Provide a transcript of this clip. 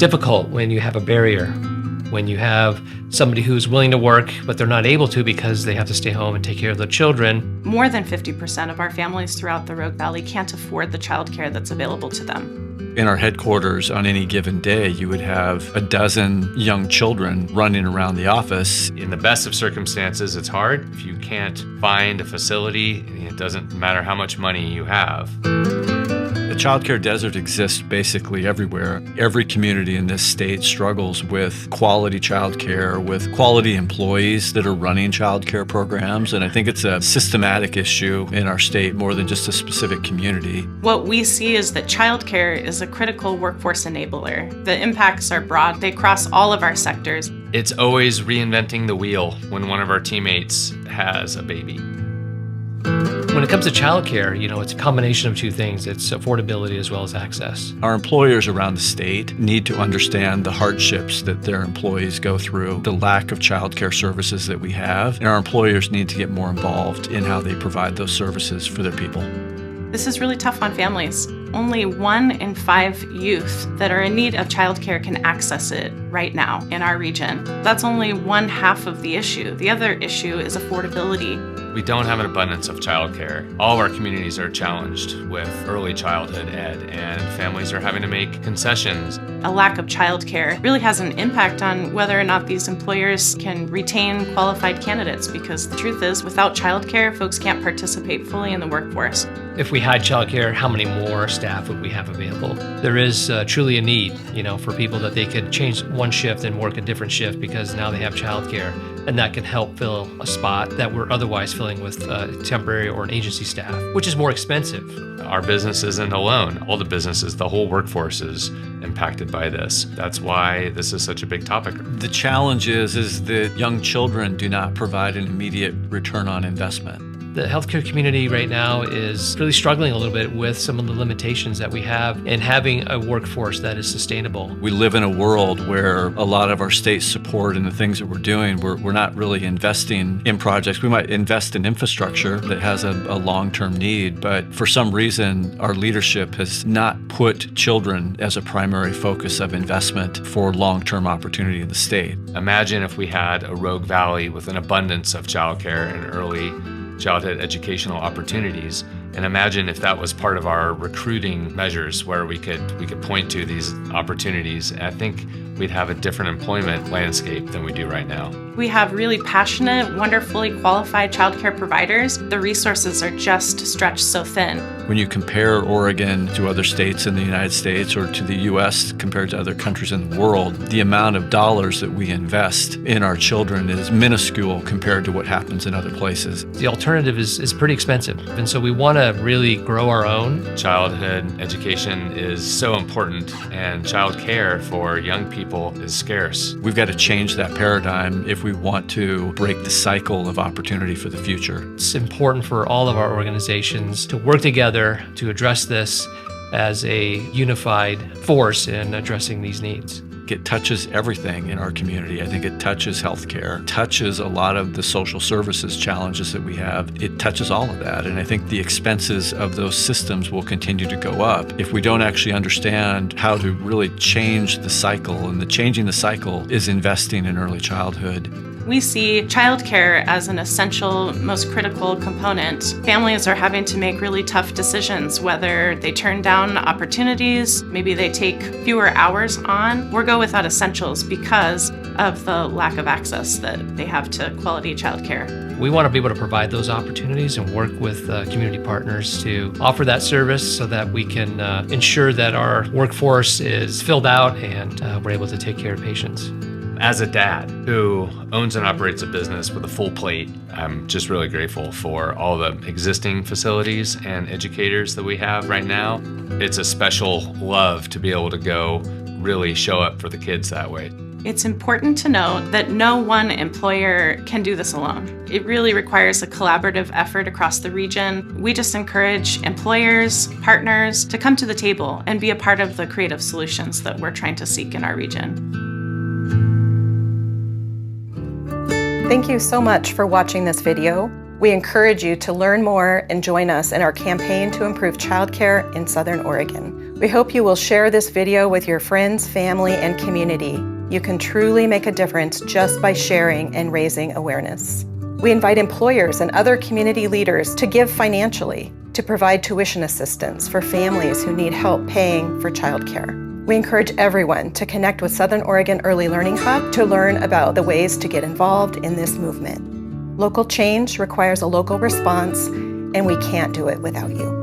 difficult when you have a barrier, when you have somebody who's willing to work, but they're not able to because they have to stay home and take care of their children. More than 50% of our families throughout the Rogue Valley can't afford the childcare that's available to them. In our headquarters on any given day, you would have a dozen young children running around the office. In the best of circumstances, it's hard. If you can't find a facility, it doesn't matter how much money you have. The childcare desert exists basically everywhere. Every community in this state struggles with quality childcare, with quality employees that are running childcare programs, and I think it's a systematic issue in our state more than just a specific community. What we see is that childcare is a critical workforce enabler. The impacts are broad. They cross all of our sectors. It's always reinventing the wheel when one of our teammates has a baby. When it comes to childcare, it's a combination of two things. It's affordability as well as access. Our employers around the state need to understand the hardships that their employees go through, the lack of childcare services that we have, and our employers need to get more involved in how they provide those services for their people. This is really tough on families. Only 1 in 5 youth that are in need of childcare can access it right now in our region. That's only one half of the issue. The other issue is affordability. We don't have an abundance of childcare. All of our communities are challenged with early childhood ed, and families are having to make concessions. A lack of childcare really has an impact on whether or not these employers can retain qualified candidates, because the truth is, without childcare, folks can't participate fully in the workforce. If we had childcare, how many more staff would we have available? There is truly a need, for people that they could change one shift and work a different shift because now they have childcare, and that can help fill a spot that we're otherwise filling with temporary or an agency staff, which is more expensive. Our business isn't alone. All the businesses, the whole workforce is impacted by this. That's why this is such a big topic. The challenge is that young children do not provide an immediate return on investment. The healthcare community right now is really struggling a little bit with some of the limitations that we have in having a workforce that is sustainable. We live in a world where a lot of our state support and the things that we're doing, we're not really investing in projects. We might invest in infrastructure that has a long-term need, but for some reason, our leadership has not put children as a primary focus of investment for long-term opportunity in the state. Imagine if we had a Rogue Valley with an abundance of childcare and early childhood educational opportunities, and imagine if that was part of our recruiting measures where we could point to these opportunities. I think we'd have a different employment landscape than we do right now. We have really passionate, wonderfully qualified childcare providers. The resources are just stretched so thin. When you compare Oregon to other states in the United States or to the U.S. compared to other countries in the world, the amount of dollars that we invest in our children is minuscule compared to what happens in other places. The alternative is pretty expensive, and so we want to really grow our own. Childhood education is so important, and child care for young people is scarce. We've got to change that paradigm if we want to break the cycle of opportunity for the future. It's important for all of our organizations to work together to address this as a unified force in addressing these needs. It touches everything in our community. I think it touches healthcare, touches a lot of the social services challenges that we have. It touches all of that. And I think the expenses of those systems will continue to go up if we don't actually understand how to really change the cycle. And changing the cycle is investing in early childhood. We see childcare as an essential, most critical component. Families are having to make really tough decisions, whether they turn down opportunities, maybe they take fewer hours on, or go without essentials because of the lack of access that they have to quality childcare. We want to be able to provide those opportunities and work with community partners to offer that service so that we can ensure that our workforce is filled out and we're able to take care of patients. As a dad who owns and operates a business with a full plate, I'm just really grateful for all the existing facilities and educators that we have right now. It's a special love to be able to go really show up for the kids that way. It's important to note that no one employer can do this alone. It really requires a collaborative effort across the region. We just encourage employers, partners to come to the table and be a part of the creative solutions that we're trying to seek in our region. Thank you so much for watching this video. We encourage you to learn more and join us in our campaign to improve childcare in Southern Oregon. We hope you will share this video with your friends, family, and community. You can truly make a difference just by sharing and raising awareness. We invite employers and other community leaders to give financially, to provide tuition assistance for families who need help paying for childcare. We encourage everyone to connect with Southern Oregon Early Learning Hub to learn about the ways to get involved in this movement. Local change requires a local response, and we can't do it without you.